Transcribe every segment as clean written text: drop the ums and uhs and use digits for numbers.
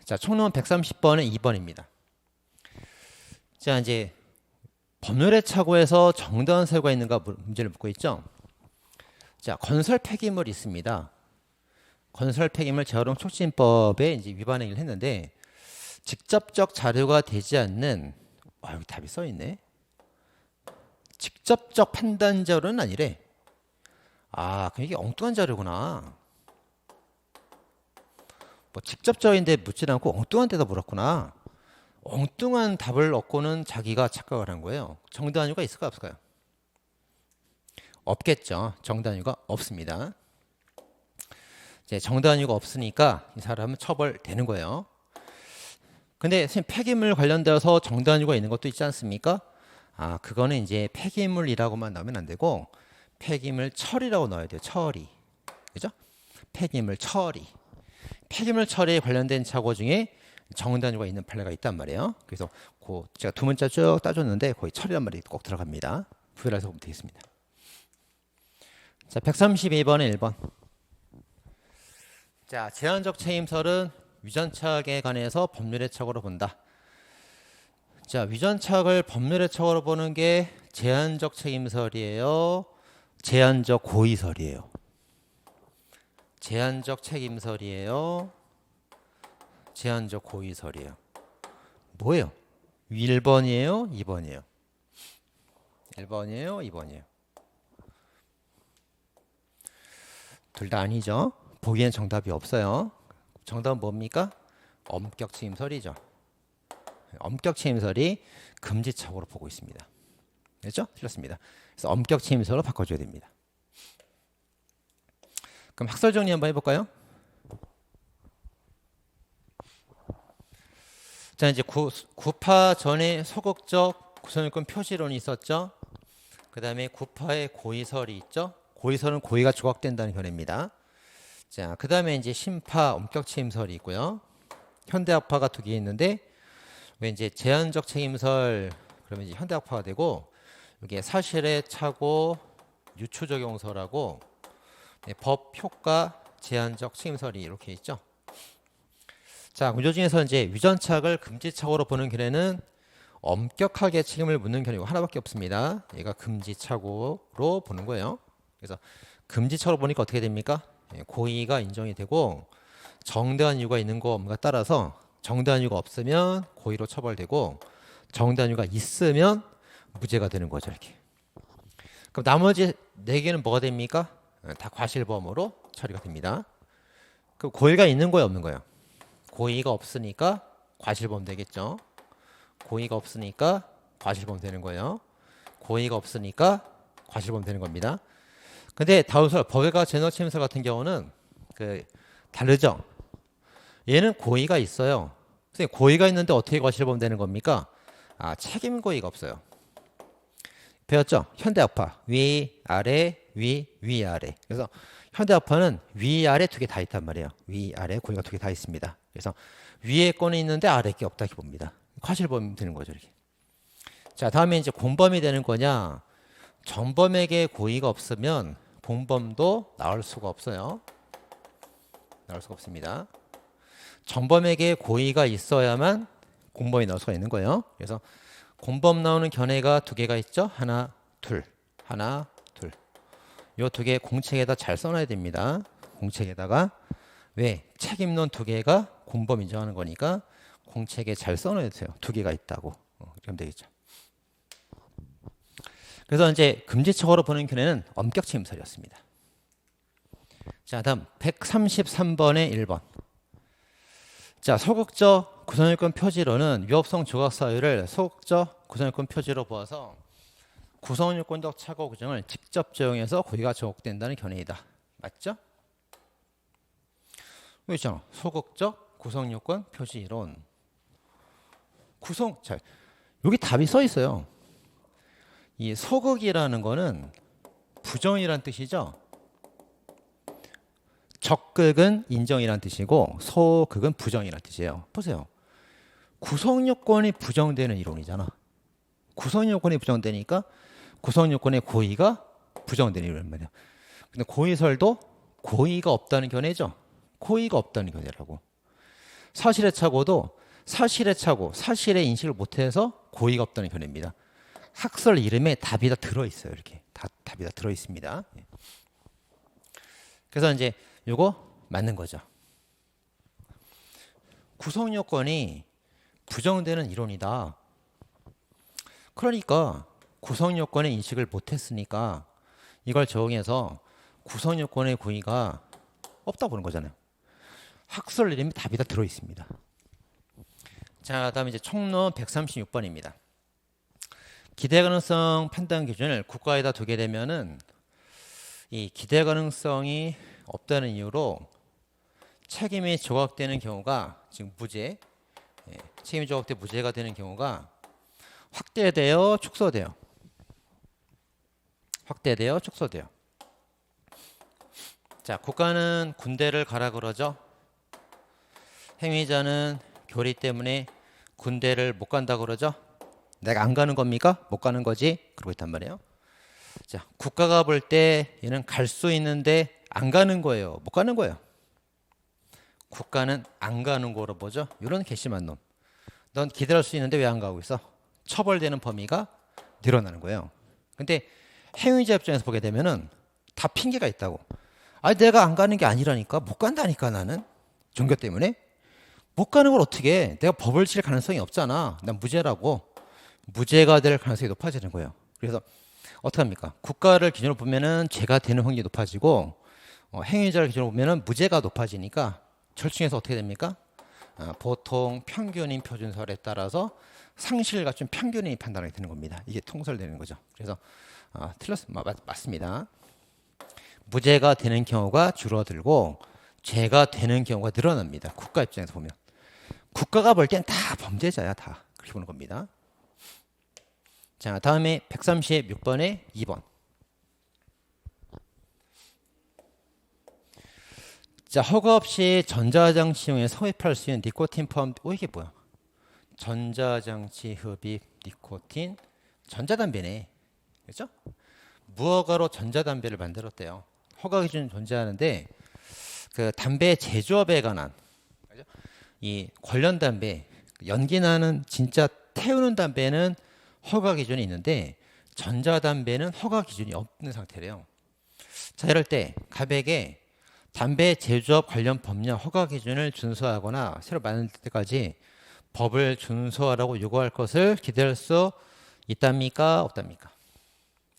자, 총론 130번은 2번입니다. 자, 이제 법률의 착오에서 정당한 사유가 있는가 문제를 묻고 있죠. 자, 건설 폐기물이 있습니다. 건설 폐기물 재활용 촉진법에 이제 위반 행위를 했는데 직접적 자료가 되지 않는 여기 답이 써 있네. 직접적 판단 자료는 아니래. 그럼 이게 엉뚱한 자료구나. 뭐 직접적인데 묻지 않고 엉뚱한 데다 물었구나. 엉뚱한 답을 얻고는 자기가 착각을 한 거예요. 정당한 이유가 있을까 없을까요? 없겠죠. 정당한 이유가 없습니다. 이제 정당한 이유가 없으니까 이 사람은 처벌되는 거예요. 근데 선생님 폐기물 관련되어서 정당한 이유가 있는 것도 있지 않습니까? 그거는 이제 폐기물이라고만 나오면 안 되고 폐기물 처리라고 넣어야 돼요. 처리. 그죠? 폐기물 처리. 폐기물 처리에 관련된 착오 중에 정당한 이유가 있는 판례가 있단 말이에요. 그래서 제가 두 문자 쭉 따줬는데 거의 처리란 말이 꼭 들어갑니다. 부여해서 보면 되겠습니다. 자, 132번에 1번. 자, 제한적 책임설은 위전착에 관해서 법률의 착오로 본다. 자, 위전착을 법률의 착오로 보는 게 제한적 책임설이에요. 제한적 고의설이에요. 제한적 책임설이에요. 제한적 고의설이에요. 뭐예요? 1번이에요? 2번이에요? 1번이에요? 2번이에요? 둘 다 아니죠. 보기엔 정답이 없어요. 정답은 뭡니까? 엄격 책임설이죠. 엄격 책임설이 금지착오로 보고 있습니다. 됐죠? 틀렸습니다. 그래서 엄격 책임설로 바꿔줘야 됩니다. 그럼 학설 정리 한번 해볼까요? 자, 이제 구파 전에 소극적 구성요건 표시론이 있었죠. 그 다음에 구파의 고의설이 있죠. 고의설은 고의가 조각된다는 견해입니다. 자, 그 다음에 이제 심파 엄격 책임설이 있고요. 현대학파가 두 개 있는데 왜 이제 제한적 책임설 그러면 이제 현대학파가 되고 이게 사실의 착오 유추적용설하고 법 효과 제한적 책임설이 이렇게 있죠. 자, 구조 중에서 이제 위전착을 금지착오로 보는 견해는 엄격하게 책임을 묻는 견해가 하나밖에 없습니다. 얘가 금지착오로 보는 거예요. 그래서 금지착오로 보니까 어떻게 됩니까? 고의가 인정이 되고 정당한 이유가 있는 거 없는가 따라서 정당한 이유가 없으면 고의로 처벌되고 정당한 이유가 있으면 무죄가 되는 거죠. 이렇게. 그럼 나머지 4개는 뭐가 됩니까? 다 과실범으로 처리가 됩니다. 그럼 고의가 있는 거예요, 없는 거예요? 고의가 없으니까 과실범 되겠죠. 고의가 없으니까 과실범 되는 거예요. 고의가 없으니까 과실범 되는 겁니다. 근데 다우설 법외과 제너 책임설 같은 경우는 다르죠. 얘는 고의가 있어요. 선생님 고의가 있는데 어떻게 과실범 되는 겁니까? 책임 고의가 없어요. 배웠죠? 현대학파 위 아래 위 아래. 그래서 현대학파는 위 아래 두 개 다 있단 말이에요. 위 아래 고의가 두 개 다 있습니다. 그래서 위에 건이 있는데 아래 게 없다 이렇게 봅니다. 과실범이 되는 거죠. 이렇게. 자, 다음에 이제 공범이 되는 거냐? 전범에게 고의가 없으면 본범도 나올 수가 없어요. 나올 수가 없습니다. 전범에게 고의가 있어야만 공범이 나올 수가 있는 거예요. 그래서 공범 나오는 견해가 두 개가 있죠. 하나, 둘. 하나, 둘. 요 두 개 공책에다 잘 써놔야 됩니다. 공책에다가 왜? 책임론 두 개가 공범 인정하는 거니까 공책에 잘 써놔야 돼요. 두 개가 있다고. 그러면 되겠죠. 그래서 이제 금지척으로 보는 견해는 엄격 책임설이었습니다. 자, 다음 133번에 1번. 자, 소극적 구성요건 표지로는 위법성 조각 사유를 소극적 구성요건 표지로 보아서 구성요건적 착오 규정을 직접 적용해서 고의가 조각된다는 견해이다. 맞죠? 여기 있잖아. 소극적 구성요건 표지론. 자, 여기 답이 써 있어요. 이 소극이라는 거는 부정이란 뜻이죠. 적극은 인정이란 뜻이고 소극은 부정이란 뜻이에요. 보세요. 구성요건이 부정되는 이론이잖아. 구성요건이 부정되니까 구성요건의 고의가 부정되는 이론 말이야. 근데 고의설도 고의가 없다는 견해죠. 고의가 없다는 견해라고. 사실의 착오도 사실의 착오, 사실의 인식을 못해서 고의가 없다는 견해입니다. 학설 이름에 답이 다 들어있어요. 이렇게 답이 다 들어있습니다. 그래서 이제 요거 맞는 거죠. 구성 요건이 부정되는 이론이다. 그러니까 구성 요건의 인식을 못했으니까 이걸 적용해서 구성 요건의 고의가 없다고 보는 거잖아요. 학설 이름이 답이 다 들어있습니다. 자, 다음에 이제 총론 136번입니다. 기대 가능성 판단 기준을 국가에다 두게 되면은 이 기대 가능성이 없다는 이유로 책임이 조각되는 경우가 지금 무죄, 책임이 조각돼 무죄가 되는 경우가 확대되어 축소돼요. 확대되어 축소돼요. 자, 국가는 군대를 가라 그러죠. 행위자는 교리 때문에 군대를 못 간다 그러죠. 내가 안 가는 겁니까? 못 가는 거지. 그러고 있단 말이에요. 자, 국가가 볼 때 얘는 갈 수 있는데 안 가는 거예요. 못 가는 거예요. 국가는 안 가는 거로 보죠. 이런 괘씸한 놈. 넌 기대할 수 있는데 왜 안 가고 있어? 처벌되는 범위가 늘어나는 거예요. 근데 행위자 입장에서 보게 되면은 다 핑계가 있다고. 아니 내가 안 가는 게 아니라니까. 못 간다니까 나는. 종교 때문에. 못 가는 걸 어떻게 해? 내가 법을 칠 가능성이 없잖아. 난 무죄라고. 무죄가 될 가능성이 높아지는 거예요. 그래서 어떻게 합니까? 국가를 기준으로 보면은 죄가 되는 확률이 높아지고 행위자를 기준으로 보면은 무죄가 높아지니까 절충해서 어떻게 됩니까? 보통 평균인 표준설에 따라서 상실과 좀 평균이 판단이 되는 겁니다. 이게 통설되는 거죠. 그래서 맞습니다. 무죄가 되는 경우가 줄어들고 죄가 되는 경우가 늘어납니다. 국가 입장에서 보면. 국가가 볼 땐 다 범죄자야. 다. 그렇게 보는 겁니다. 자, 다음에 136번에 2번. 자, 허가 없이 전자장치 흡입에 섭입할 수 있는 니코틴 포함. 이게 뭐야? 전자장치 흡입 니코틴. 전자담배네. 그렇죠? 무허가로 전자담배를 만들었대요. 허가 기준 존재하는데 그 담배 제조업에 관한 이 관련 담배, 연기 나는 진짜 태우는 담배는 허가 기준이 있는데 전자담배는 허가 기준이 없는 상태래요. 자, 이럴 때 가백에 담배 제조업 관련 법령 허가 기준을 준수하거나 새로 만들 때까지 법을 준수하라고 요구할 것을 기대할 수 있답니까? 없답니까?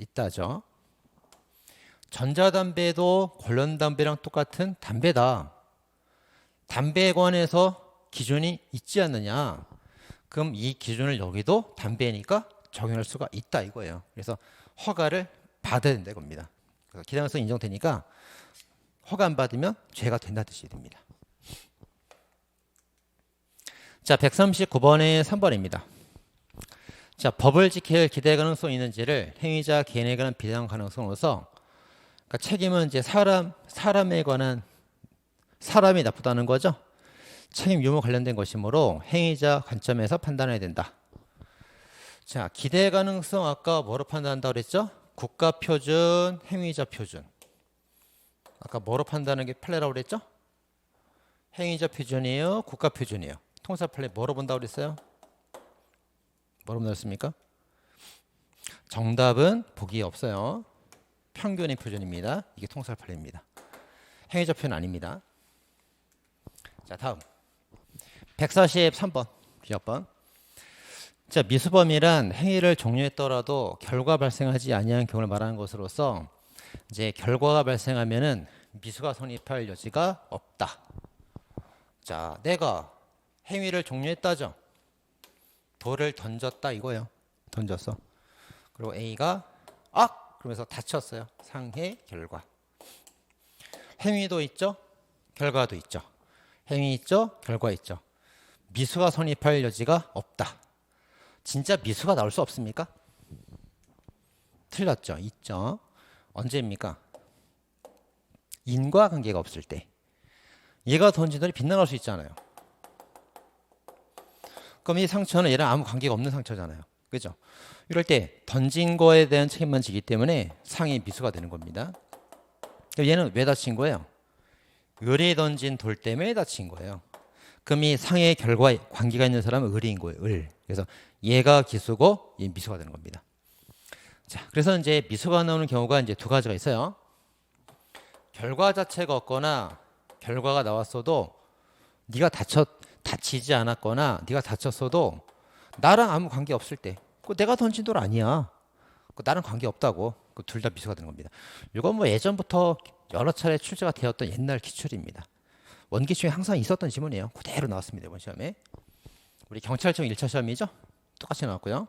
있다죠. 전자담배도 관련 담배랑 똑같은 담배다. 담배에 관해서 기준이 있지 않느냐? 그럼 이 기준을 여기도 담배니까 적용할 수가 있다 이거예요. 그래서 허가를 받아야 된다 이겁니다. 그래서 기대가능성 인정되니까 허가 안 받으면 죄가 된다는 뜻이 됩니다. 자, 139번에 3번입니다. 자, 법을 지킬 기대 가능성이 있는지를 행위자 개인에 관한 비상 가능성으로서 그러니까 책임은 이제 사람에 관한 사람이 나쁘다는 거죠. 책임 유무 관련된 것이므로 행위자 관점에서 판단해야 된다. 자, 기대 가능성 아까 뭐로 판단한다고 그랬죠? 국가 표준, 행위자 표준. 아까 뭐로 판단하는 게 판례라고 그랬죠? 행위자 표준이에요, 국가 표준이에요. 통사 판례 뭐로 본다고 그랬어요? 뭐로 본다습니까? 정답은 보기 없어요. 평균의 표준입니다. 이게 통사 판례입니다. 행위자 표준 아닙니다. 자, 다음 143번 기억번. 자, 미수범이란 행위를 종료했더라도 결과 발생하지 아니한 경우를 말하는 것으로서 이제 결과가 발생하면은 미수가 성립할 여지가 없다. 자, 내가 행위를 종료했다죠. 돌을 던졌다 이거예요. 던졌어. 그리고 A가 그러면서 다쳤어요. 상해 결과. 행위도 있죠. 결과도 있죠. 행위 있죠. 결과 있죠. 미수가 성립할 여지가 없다. 진짜 미수가 나올 수 없습니까? 틀렸죠. 있죠. 언제입니까? 인과관계가 없을 때. 얘가 던진 돌이 빗나갈 수 있잖아요. 그럼 이 상처는 얘랑 아무 관계가 없는 상처잖아요. 그죠? 이럴 때 던진 거에 대한 책임만 지기 때문에 상해 미수가 되는 겁니다. 얘는 왜 다친 거예요? 의뢰 던진 돌 때문에 다친 거예요. 그럼 이 상해의 결과에 관계가 있는 사람은 을인 거예요. 을. 그래서 얘가 기수고 얘 미수가 되는 겁니다. 자, 그래서 이제 미수가 나오는 경우가 이제 두 가지가 있어요. 결과 자체가 없거나 결과가 나왔어도 네가 다치지 않았거나 네가 다쳤어도 나랑 아무 관계 없을 때, 그 내가 던진 돌 아니야. 그 나랑 관계 없다고. 그 둘 다 미수가 되는 겁니다. 이건 뭐 예전부터 여러 차례 출제가 되었던 옛날 기출입니다. 원기출에 항상 있었던 지문이에요. 그대로 나왔습니다. 이번 시험에. 우리 경찰청 1차 시험이죠? 똑같이 나왔고요.